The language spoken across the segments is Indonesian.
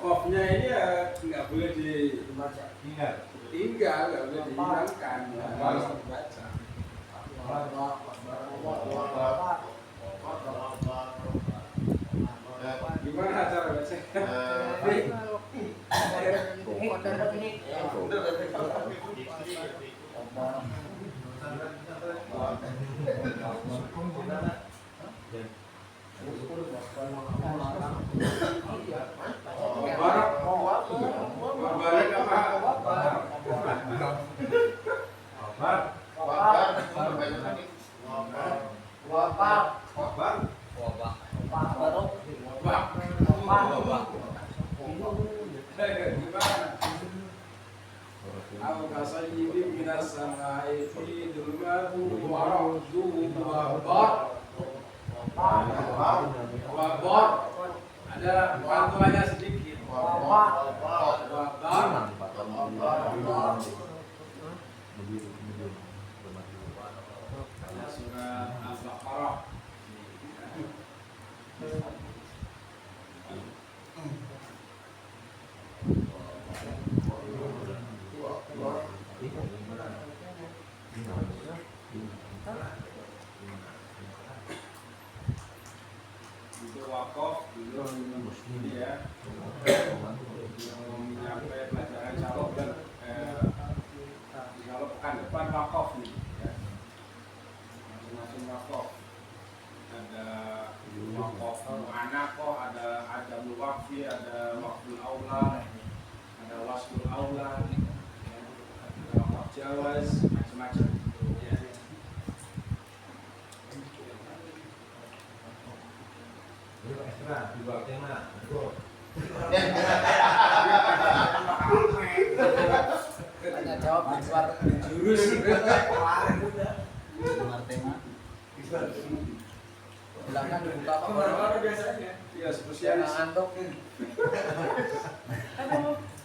Off-nya ini ya nggak boleh tinggal, nggak boleh dihilangkan, harus terbaca. Gimana cara bacanya? Ada pantulannya sedikit. Surah Al-Baqarah. Itu wakaf dulu ini ya. Sampai pelajaran calok dan kalau pekan depan wakaf nih ya. Masing-masing wakaf. Ada wakaf mu'anaqah, ada muwaqfi, ada waqful aula, ada wasful aula, ada wakaf jawaz, macam-macam. Ya. Extra, dua tema. Tanya jawab di luar Jurus tema. Silakan dibuka kemana biasanya? Ya spesialis. Ngantuk.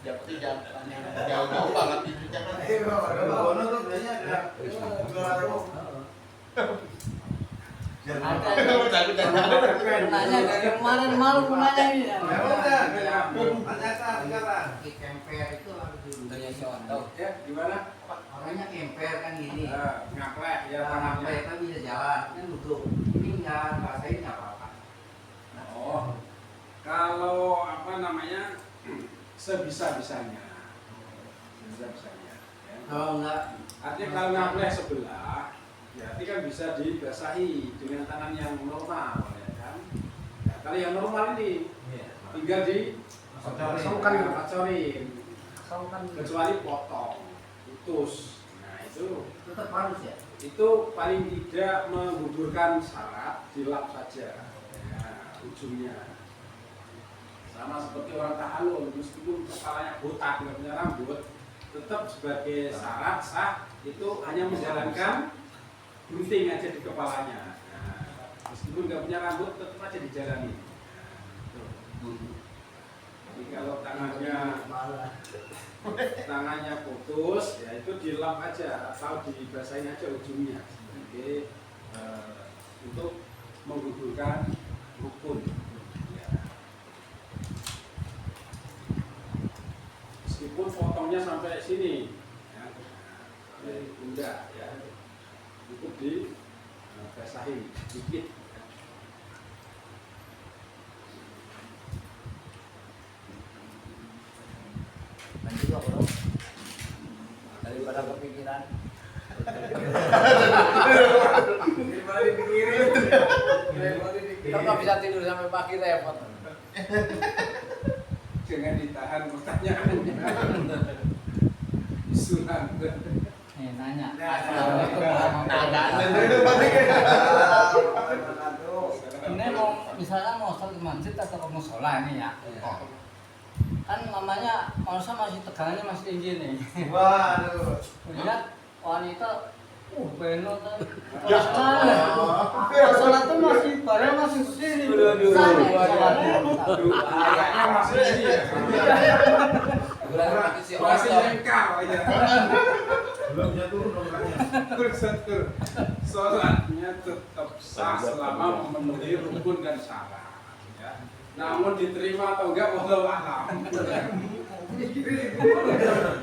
Jauh-jauh banget itu jangan. Bono tuh biasanya ada 200. Nanya dari kemarin malu nanya ini. Ya udah, tanyakan sekarang. Kemper itu harus dulu. Tanya contoh. Ya gimana? Makanya kemper kan gini. Ngaklek ya Sampai tangannya. kan bisa jalan, kan duduk. Ini nggak rasain nggak apa-apa. Oh, kalau apa namanya sebisa-bisanya, sebisa-bisanya. Ya. Kalau nggak, Artinya kalau ngaklek sebelah, ya arti kan bisa dibasahi dengan tangan yang normal, ya kan? Ya, kalau yang normal ini tinggal di cocorin, kecuali potong, putus. Nah itu tetap harus ya. itu paling tidak menggugurkan syarat, dilap saja ya, ujungnya sama seperti orang tahalul, meskipun kepalanya botak tidak punya rambut, tetap sebagai syarat sah itu hanya menjalankan gunting aja di kepalanya. Nah, meskipun nggak punya rambut tetap aja dijalani. Jadi kalau tangannya putus, ya itu dilap aja atau dibasahin aja ujungnya sebagai untuk menggugurkan rukun. Ya. Meskipun potongnya sampai sini, ya, dari pundak, ya, itu dibasahin sedikit. Juga bro. Daripada kepikiran. Daripada dipikirin. Kita nggak bisa tidur sampai pagi repot. Jangan ditahan pertanyaannya. Disuruh. Nanya. Ini mau misalnya mau sholat ke masjid atau ke musola ini ya. Kan namanya manusia masih tegangannya masih tinggi nih. Waduh. Lihat wanita, beno kan. Sholat tuh masih bareng masih sini. Kayaknya masih ini ya. Masih lengkap aja. Belum jatuh nomornya. Sholatnya tetap sah selama memenuhi rukun dan syarat. Ya. Namun diterima atau enggak wallahu a'lam.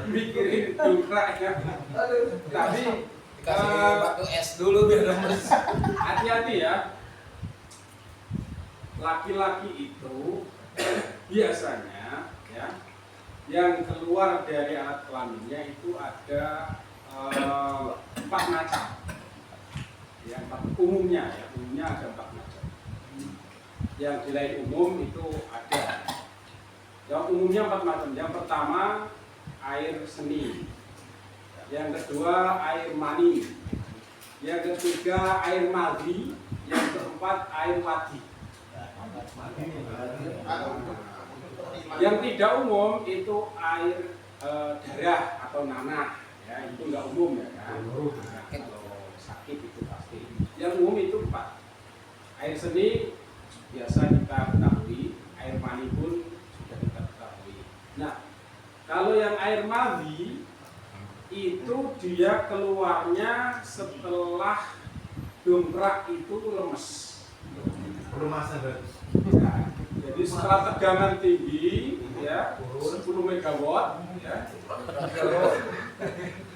Mikirin dongkraknya. Tapi Kasih batu es dulu biar lemes. hati-hati ya. Laki-laki itu biasanya ya yang keluar dari alat kelaminnya itu ada 4 macam. Ya, umumnya ada 4 macam. Yang di lain umum itu ada. Yang umumnya 4 macam. Yang pertama air seni. Yang kedua air mani. Yang ketiga air madhi. Yang keempat air wadi. Yang tidak umum itu air darah atau nanah. Ya, itu nggak umum ya kan. Kalau sakit itu pasti. Yang umum itu 4. Air seni biasa kita ketahui, air mani pun sudah kita ketahui. Nah, kalau yang air madhi itu dia keluarnya setelah dongkrak itu lemes. Rumah saya. Ya, jadi setelah tegangan tinggi ya 10 megawatt ya.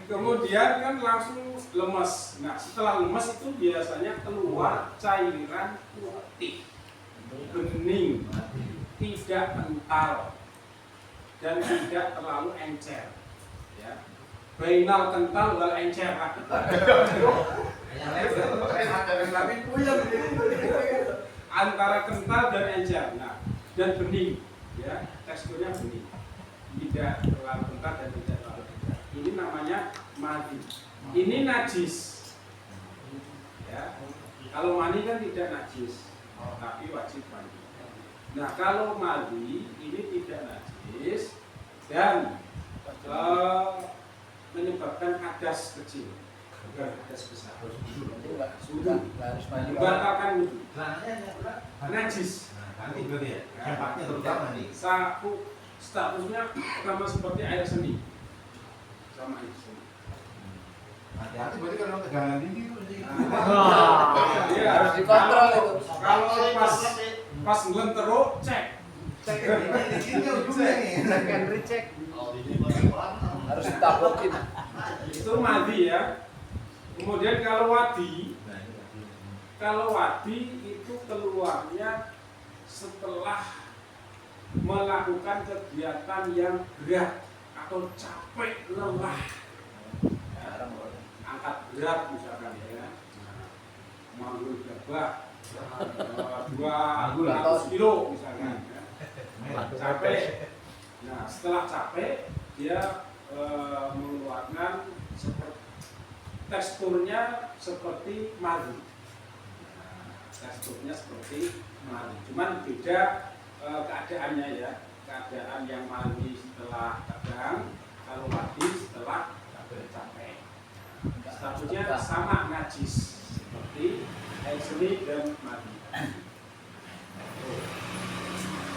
Kemudian kan langsung lemes. Nah, setelah lemes itu biasanya keluar cairan putih, bening, tidak kental dan tidak terlalu encer. Ya. Bainal kental wal encer. Antara kental dan encer. Nah, dan bening, ya, teksturnya bening. Tidak terlalu kental dan tidak terlalu encer. Ini namanya madhi. Ini najis. Ya. Kalau mani kan tidak najis, tapi wajib mandi. Nah, kalau madhi ini tidak najis dan menyebabkan hadas kecil, bukan hadas besar. Membatalkan wudhu. Najis. Nanti berarti ya. Dampaknya terutama nih. Statusnya sama seperti air seni. Sama air seni. Hati-hati berarti kalau tegangan tinggi itu sih. Iya, Harus dikontrol itu. Kalau pas ngelenteruk cek. Ini ujungnya nih. Second recheck. Harus ditablokin. Itu madhi ya. Kemudian kalau wadi itu keluarnya setelah melakukan kegiatan yang berat atau capek lelah. Ya, angkat berat misalkan ya, manggul gabah 200 kilo misalkan ya. Capek. Nah, setelah capek dia mengeluarkan teksturnya seperti madhi. Teksturnya seperti madhi. Cuman beda keadaannya ya. Keadaan yang madhi setelah tegang, kalau wadi setelah capek. Statusnya sama najis seperti air seni dan madhi.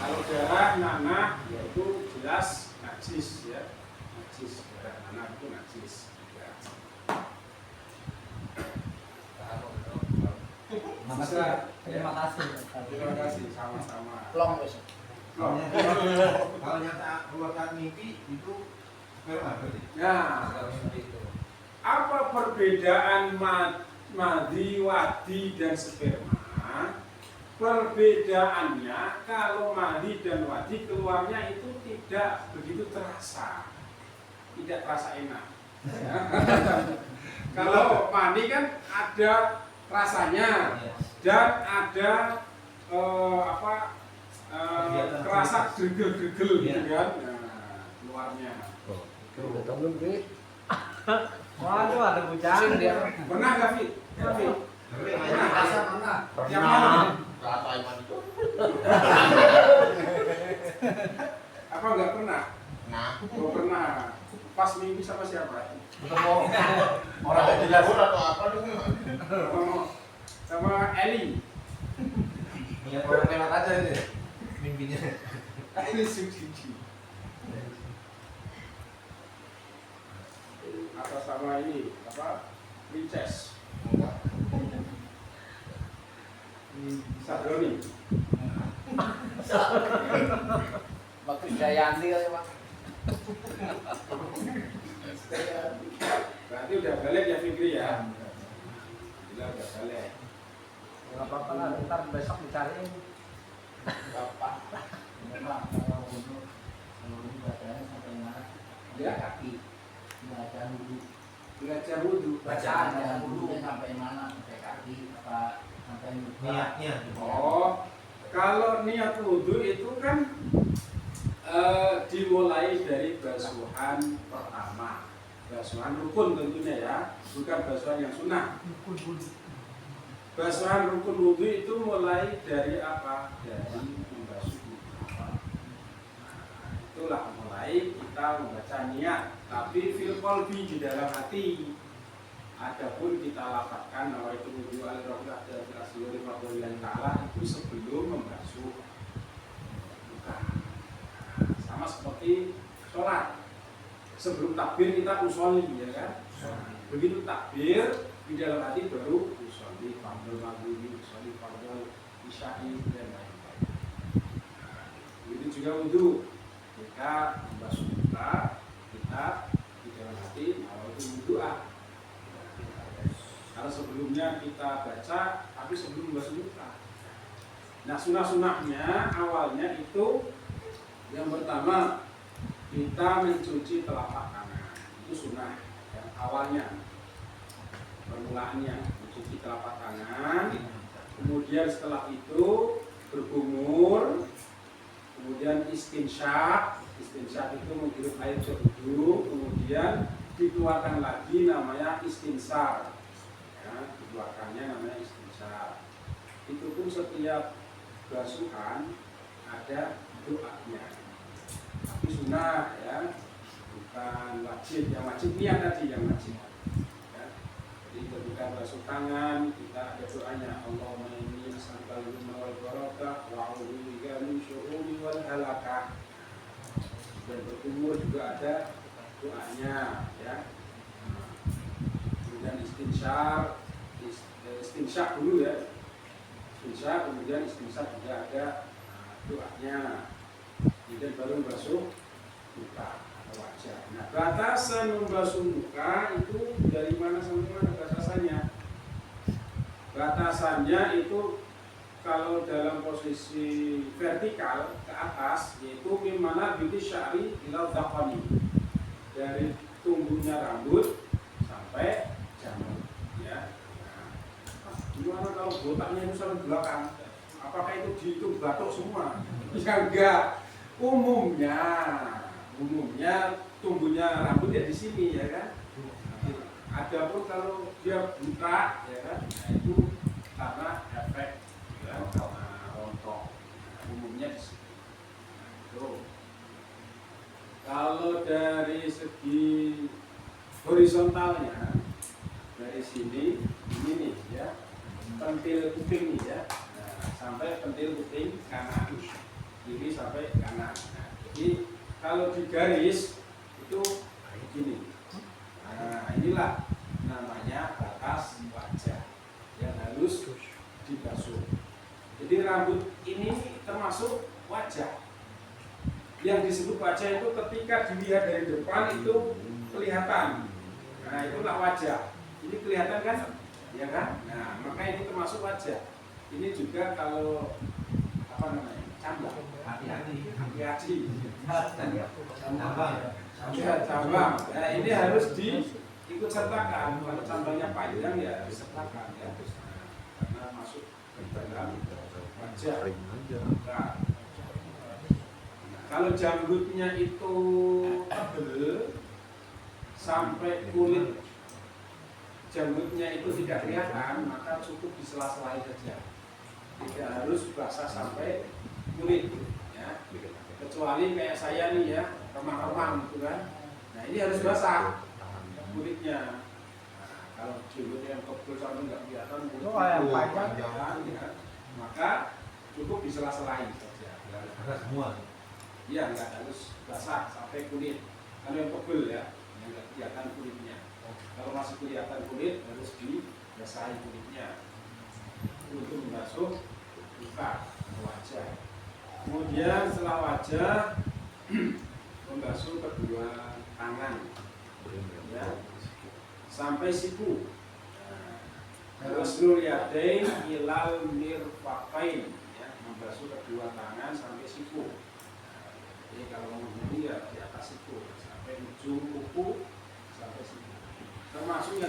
Kalau darah nanah yaitu jelas najis ya. Najis, darah nanah itu najis. Ya. Terima kasih. Terima kasih sama-sama. Long besok. Kalau nyata keluar saat mimpi itu sperma berarti. Nah, apa perbedaan madhi, wadi, dan sperma? Perbedaannya kalau madhi dan wadi keluarnya itu tidak begitu terasa, tidak terasa enak. Ya. Kalau mani kan ada rasanya dan ada kerasa gergel-gergel gitu kan, nah, keluarnya. Waduh, ada Pusing dia. Pernah nggak Fit? Fit? Pernah. Yang mana? Apa nggak pernah? Oh, pernah. Pas minggu sama siapa? Orang yang jelas. Sama Eli. Lihat orang lewat aja itu mimpinya. Eli Suci. Atau sama ini apa? Rices. Sabroni. Waktu Jayanti kali Pak. Berarti udah balik ya Fikri ya? Gila udah balik. Nggak apa-apa lah, ntar besok dicariin. Bapak. Memang kalau untuk seluruh bacaan sampai mana? Ya. Kaki. Bacaan dulu. Belajar wudhu. Bacaan dulunya sampai mana? Sampai kaki apa sampai muka? Niatnya. Oh, kalau niat wudhu itu kan dimulai dari basuhan pertama. Basuhan rukun tentunya ya, bukan basuhan yang sunnah. Basuhan rukun wudhu itu mulai dari apa? Dari membasuh muka. Itulah mulai kita membaca niat, tapi fil qalbi di dalam hati. Adapun kita lafazkan nama itu wudhu al-rohlah dan asli fadlillahi ta'ala itu sebelum membasuh muka. Sama seperti sholat. Sebelum takbir kita usolli ya kan. Begitu takbir di dalam hati baru usolli fardhu maghrib, usolli fardhu isya'i dan lain-lain. Begitu juga wudhu. Kita membasuh muka, kita di dalam hati mau itu berdoa. Kalau sebelumnya kita baca, tapi sebelum membasuh muka. Nah sunah-sunahnya awalnya itu yang pertama kita mencuci telapak tangan, itu sunnah yang awalnya, permulaannya mencuci telapak tangan. Kemudian setelah itu berkumur, kemudian istinsyak itu menghirup air berwudu, kemudian dikeluarkan lagi namanya istinsar, ya, dikeluarkannya namanya istinsar. Itu pun setiap basuhan ada doanya. Tapi sunnah ya, bukan wajib. Yang wajib niat tadi yang wajib. Ya. Jadi ketika basuh tangan kita ada doanya, Allahumma inni as'aluka al-husna wal barakah wa a'udzu bika min syururi wal halakah. Dan berkumur juga ada doanya ya. Kemudian istinsyak dulu ya. Istinsyak kemudian istinsyak juga ada doanya. Kemudian baru membasuh muka atau wajah. Nah, batasan membasuh muka itu dari mana sampai mana batasannya? Batasannya itu kalau dalam posisi vertikal ke atas yaitu mimana binti syari ila dhaqani. Dari tumbuhnya rambut sampai janggut ya. Nah, gimana kalau botaknya itu sampai belakang? Apakah itu dihitung batuk semua? Ya enggak. Umumnya tumbuhnya rambut ya di sini ya kan. Adapun kalau dia buta ya kan, nah itu karena efek ya, karena rontok. Umumnya di sini. Nah, kalau dari segi horizontalnya dari sini ini nih ya, pentil kuping nih ya, nah, sampai pentil kuping kanan. Kiri sampai kanan. Nah, jadi kalau digaris itu begini. Nah, inilah namanya batas wajah yang harus dibasuh. Jadi rambut ini termasuk wajah. Yang disebut wajah itu ketika dilihat dari depan itu kelihatan. Nah, itulah wajah. Ini kelihatan kan? Ya kan? Nah, maka ini termasuk wajah. Ini juga kalau apa namanya? Cambang. Hati-hati. Cambang. Nah, ini harus diikut sertakan. Kalau cambangnya panjang ya disertakan ya. Karena masuk ke dalam wajah. Nah, kalau janggutnya itu tebel sampai kulit janggutnya itu tidak kelihatan, maka cukup di sela-sela saja. Tidak harus basah sampai kulit ya. Kecuali kayak saya nih ya, remang-remang gitu kan. Nah, ini harus basah kulitnya. Nah, kalau janggutnya yang tebal sampai nggak kelihatan kulit yang panjang ya, maka cukup di sela-sela saja. Karena semua. Iya, nggak harus basah sampai kulit. Kalau yang tebal ya, yang nggak kelihatan kulitnya. Kalau masih kelihatan kulit harus dibasahi kulitnya untuk membasuh muka, wajah. Kemudian setelah wajah membasuh kedua tangan, ya, sampai siku. Ghusl yadain ilal mirfaqain, ya, membasuh kedua tangan sampai siku. Jadi kalau menghuni ya di atas siku sampai ujung kuku sampai siku. Termasuk yang